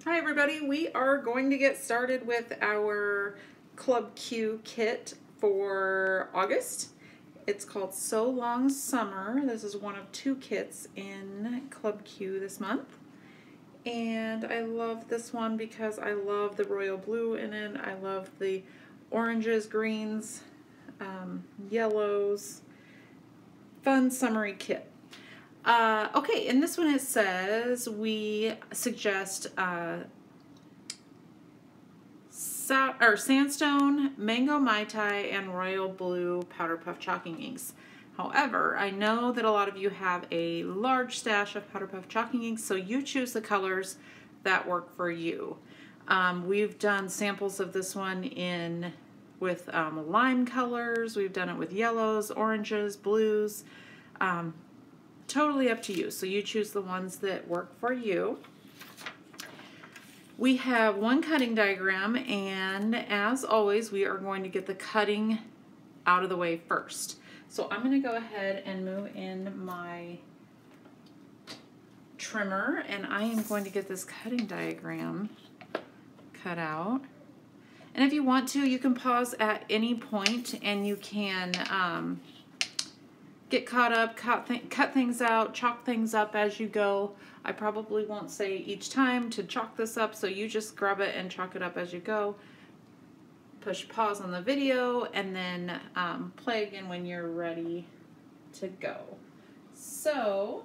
Hi everybody, we are going to get started with our Club Q kit for August. It's called So Long Summer. This is one of two kits in Club Q this month. And I love this one because I love the royal blue in it. I love the oranges, greens, yellows. Fun summery kit. Okay, in this one it says we suggest sandstone, mango mai tai, and royal blue powder puff chalking inks. However, I know that a lot of you have a large stash of powder puff chalking inks, so you choose the colors that work for you. We've done samples of this one with lime colors. We've done it with yellows, oranges, blues. Totally up to you. So you choose the ones that work for you. We have one cutting diagram, and as always, we are going to get the cutting out of the way first. So I'm going to go ahead and move in my trimmer, and I am going to get this cutting diagram cut out. And if you want to, you can pause at any point and you can get caught up, cut things out, chalk things up as you go. I probably won't say each time to chalk this up, so you just grab it and chalk it up as you go. Push pause on the video and then play again when you're ready to go. So,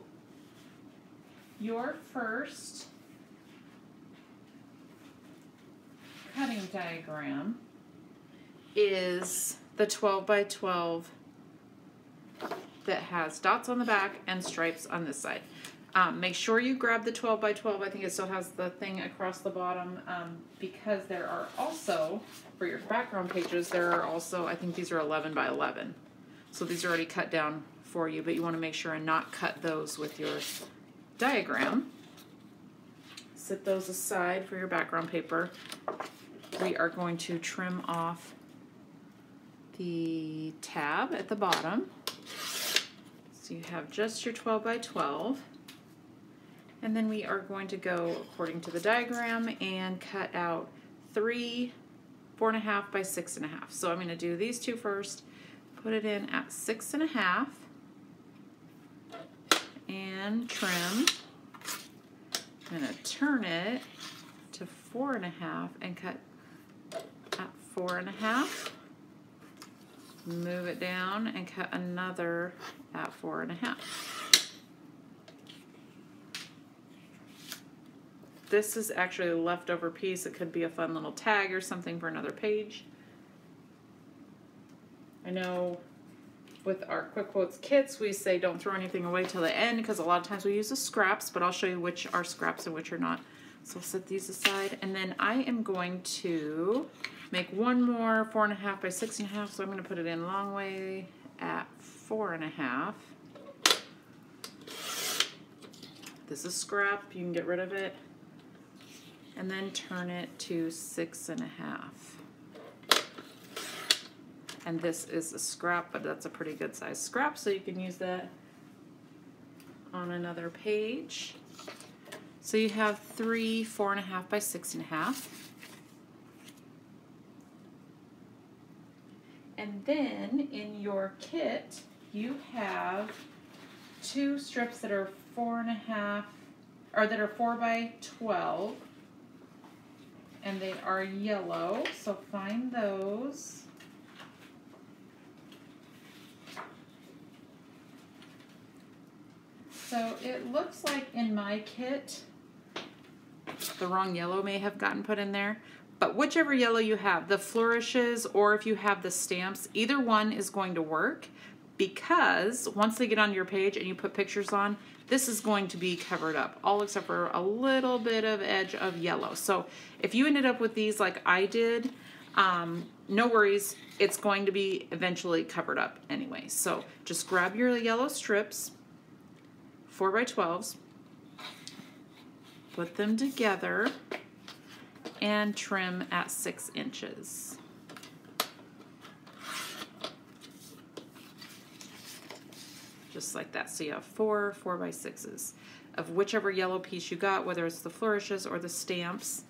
your first cutting diagram is the 12 by 12 that has dots on the back and stripes on this side. Make sure you grab the 12 by 12. I think it still has the thing across the bottom because there are also, for your background pages, there are also, I think these are 11 by 11. So these are already cut down for you, but you want to make sure and not cut those with your diagram. Set those aside for your background paper. We are going to trim off the tab at the bottom. So you have just your 12 by 12. And then we are going to go according to the diagram and cut out 3 4.5 by 6.5. So I'm going to do these two first, put it in at 6.5 and trim. I'm going to turn it to 4.5 and cut at 4.5. Move it down and cut another at 4.5. This is actually a leftover piece. It could be a fun little tag or something for another page. I know with our Quick Quotes kits, we say don't throw anything away till the end because a lot of times we use the scraps, but I'll show you which are scraps and which are not. So I'll set these aside, and then I am going to make one more 4.5 by 6.5, so I'm going to put it in long way at 4.5. This is scrap, you can get rid of it. And then turn it to 6.5. And this is a scrap, but that's a pretty good size scrap, so you can use that on another page. So you have 3 4.5 by 6.5. And then in your kit, you have two strips that are 4.5, or that are 4 by 12, and they are yellow. So find those. So it looks like in my kit, the wrong yellow may have gotten put in there. But whichever yellow you have, the flourishes or if you have the stamps, either one is going to work because once they get on your page and you put pictures on, this is going to be covered up, all except for a little bit of edge of yellow. So if you ended up with these like I did, no worries, it's going to be eventually covered up anyway. So just grab your yellow strips, 4 by 12s, put them together, and trim at 6 inches. Just like that. So you have 4 4 by 6s. of whichever yellow piece you got, whether it's the flourishes or the stamps,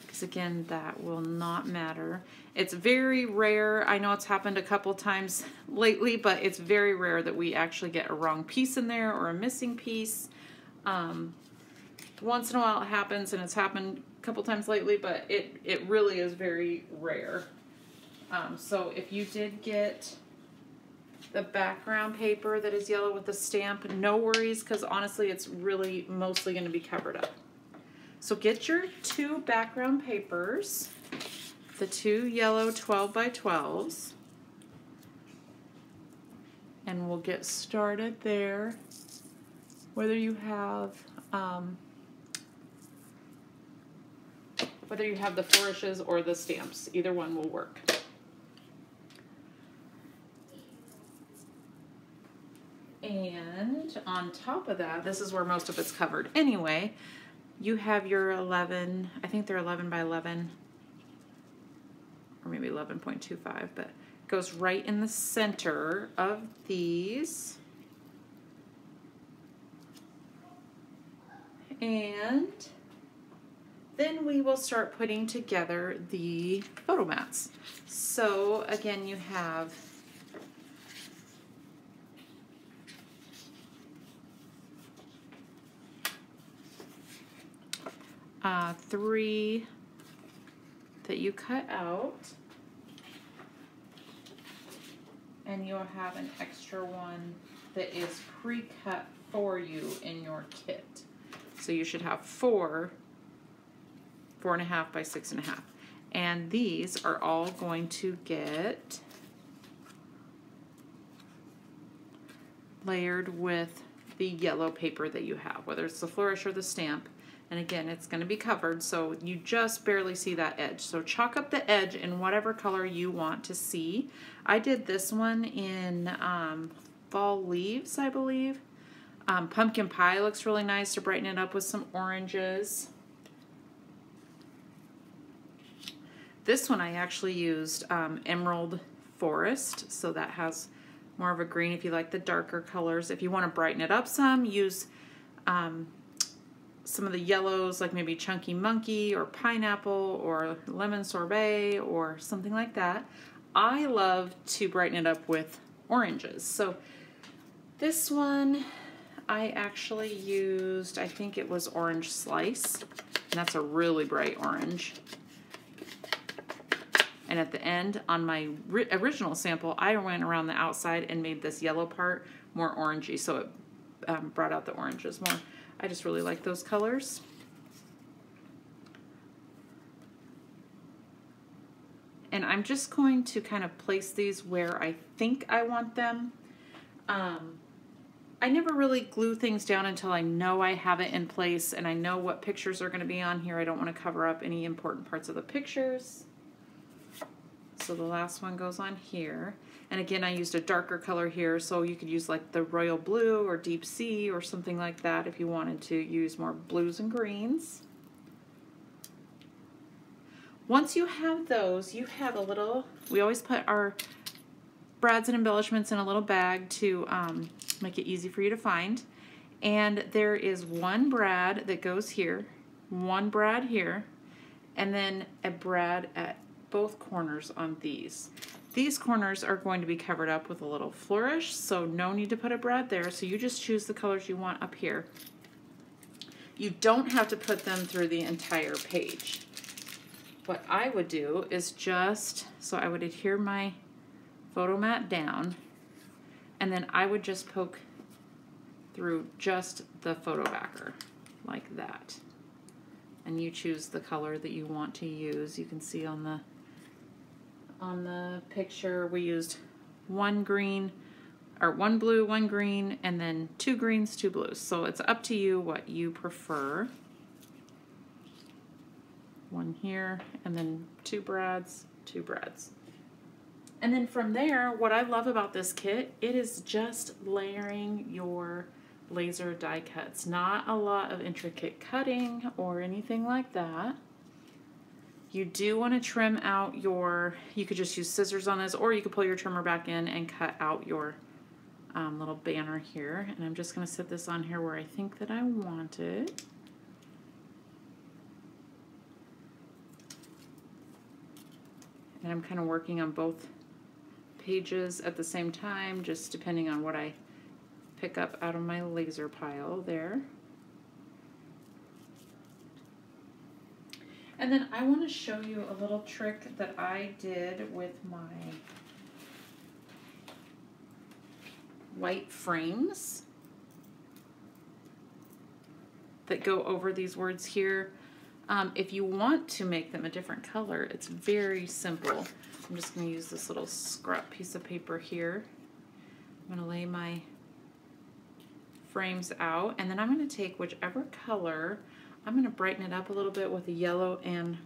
because again, that will not matter. It's very rare. I know it's happened a couple times lately, but it's very rare that we actually get a wrong piece in there or a missing piece. Once in a while it happens, and it's happened a couple times lately, but it really is very rare. So if you did get the background paper that is yellow with the stamp, no worries, because honestly it's really mostly going to be covered up. So get your 2 background papers, the 2 yellow 12 by 12s, and we'll get started there. Whether you have the flourishes or the stamps, either one will work. And on top of that, this is where most of it's covered anyway, you have your 11, I think they're 11 by 11, or maybe 11.25, but it goes right in the center of these. And then we will start putting together the photo mats. So again, you have 3 that you cut out, and you'll have an extra one that is pre-cut for you in your kit. So you should have 4 4.5 by 6.5, and these are all going to get layered with the yellow paper that you have, whether it's the flourish or the stamp. And again, it's going to be covered, so you just barely see that edge. So chalk up the edge in whatever color you want to see. I did this one in fall leaves, I believe. Pumpkin pie looks really nice to brighten it up with some oranges. This one I actually used Emerald Forest, so that has more of a green if you like the darker colors. If you want to brighten it up some, use some of the yellows, like maybe Chunky Monkey or Pineapple or Lemon Sorbet or something like that. I love to brighten it up with oranges. So this one I actually used, I think it was Orange Slice, and that's a really bright orange. And at the end, on my original sample, I went around the outside and made this yellow part more orangey, so it brought out the oranges more. I just really like those colors. And I'm just going to kind of place these where I think I want them. I never really glue things down until I know I have it in place and I know what pictures are going to be on here. I don't want to cover up any important parts of the pictures. So the last one goes on here. And again, I used a darker color here, so you could use like the royal blue or deep sea or something like that if you wanted to use more blues and greens. Once you have those, you have a little, we always put our brads and embellishments in a little bag to make it easy for you to find. And there is one brad that goes here, one brad here, and then a brad at both corners on these. These corners are going to be covered up with a little flourish, so no need to put a brad there. So you just choose the colors you want up here. You don't have to put them through the entire page. What I would do is just, so I would adhere my photo mat down, and then I would just poke through just the photo backer like that. And you choose the color that you want to use. You can see on the picture we used one green, or one blue, one green, and then 2 greens, 2 blues. So it's up to you what you prefer. One here, and then 2 brads, 2 brads. And then from there, what I love about this kit, it is just layering your laser die cuts. Not a lot of intricate cutting or anything like that. You do want to trim out your, you could just use scissors on this, or you could pull your trimmer back in and cut out your little banner here, and I'm just going to set this on here where I think that I want it. And I'm kind of working on both pages at the same time, just depending on what I pick up out of my laser pile there. And then I want to show you a little trick that I did with my white frames that go over these words here. If you want to make them a different color, it's very simple. I'm just going to use this little scrap piece of paper here. I'm going to lay my frames out, and then I'm going to take whichever color, I'm going to brighten it up a little bit with a yellow and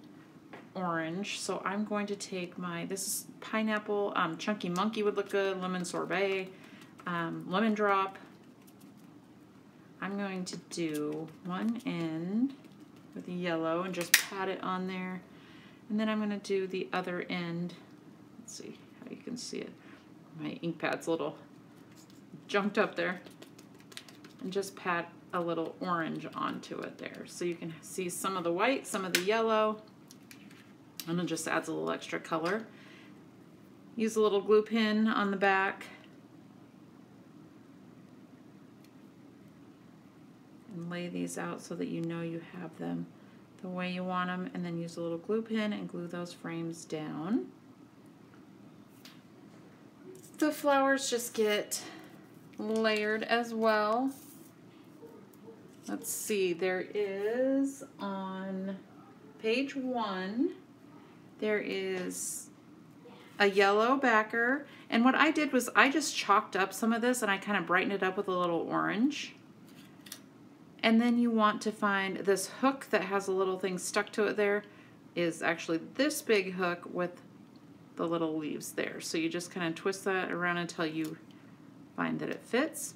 orange. So I'm going to take my, this is pineapple, chunky monkey would look good, lemon sorbet, lemon drop. I'm going to do one end with the yellow and just pat it on there. And then I'm going to do the other end. Let's see how you can see it. My ink pad's a little junked up there. And just pat a little orange onto it there. So you can see some of the white, some of the yellow. And it just adds a little extra color. Use a little glue pin on the back. And lay these out so that you know you have them the way you want them, and then use a little glue pin and glue those frames down. The flowers just get layered as well. Let's see, there is on page 1, there is a yellow backer, and what I did was I just chalked up some of this and I kind of brightened it up with a little orange. And then you want to find this hook that has a little thing stuck to it there is actually this big hook with the little leaves there. So you just kind of twist that around until you find that it fits.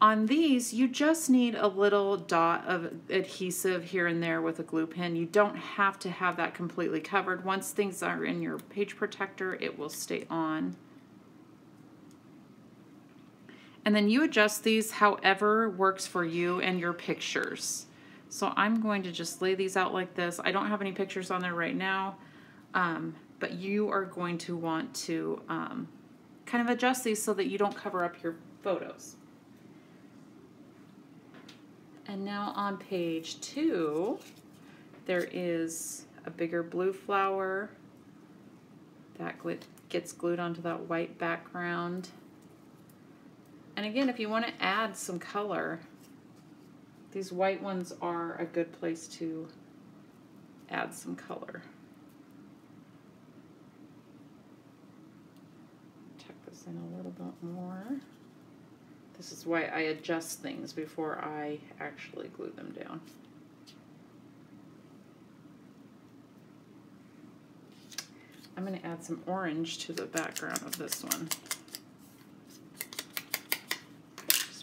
On these, you just need a little dot of adhesive here and there with a glue pin. You don't have to have that completely covered. Once things are in your page protector, it will stay on. And then you adjust these however works for you and your pictures. So I'm going to just lay these out like this. I don't have any pictures on there right now, but you are going to want to kind of adjust these so that you don't cover up your photos. And now on page 2, there is a bigger blue flower that gets glued onto that white background. And again, if you want to add some color, these white ones are a good place to add some color. Tuck this in a little bit more. This is why I adjust things before I actually glue them down. I'm going to add some orange to the background of this one.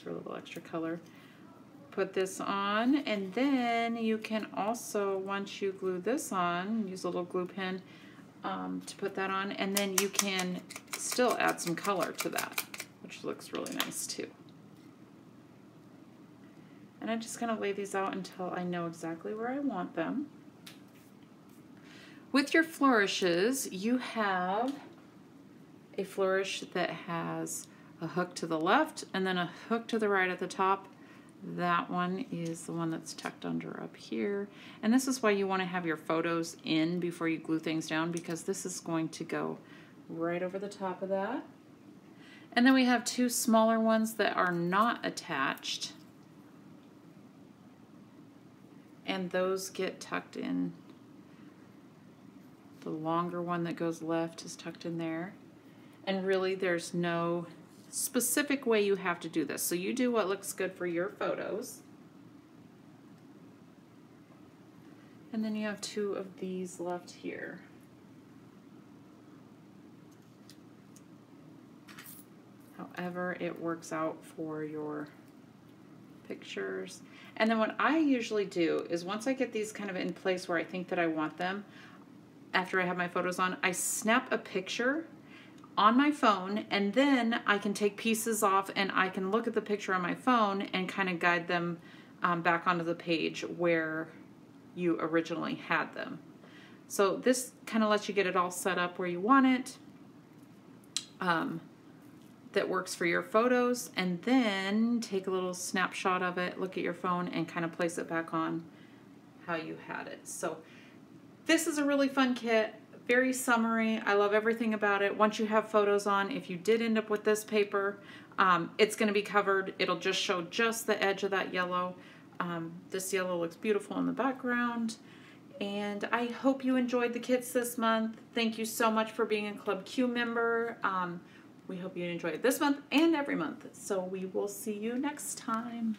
For a little extra color. Put this on, and then you can also, once you glue this on, use a little glue pen to put that on, and then you can still add some color to that, which looks really nice too. And I'm just going to lay these out until I know exactly where I want them. With your flourishes, you have a flourish that has a hook to the left and then a hook to the right at the top. That one is the one that's tucked under up here. And this is why you want to have your photos in before you glue things down, because this is going to go right over the top of that. And then we have 2 smaller ones that are not attached. And those get tucked in. The longer one that goes left is tucked in there. And really there's no specific way you have to do this. So you do what looks good for your photos. And then you have 2 of these left here. However it works out for your pictures. And then what I usually do is once I get these kind of in place where I think that I want them, after I have my photos on, I snap a picture on my phone, and then I can take pieces off and I can look at the picture on my phone and kind of guide them back onto the page where you originally had them. So this kind of lets you get it all set up where you want it, that works for your photos, and then take a little snapshot of it, look at your phone, and kind of place it back on how you had it. So this is a really fun kit, very summery. I love everything about it. Once you have photos on, if you did end up with this paper, it's going to be covered. It'll just show just the edge of that yellow. This yellow looks beautiful in the background. And I hope you enjoyed the kits this month. Thank you so much for being a Club Q member. We hope you enjoy it this month and every month. So we will see you next time.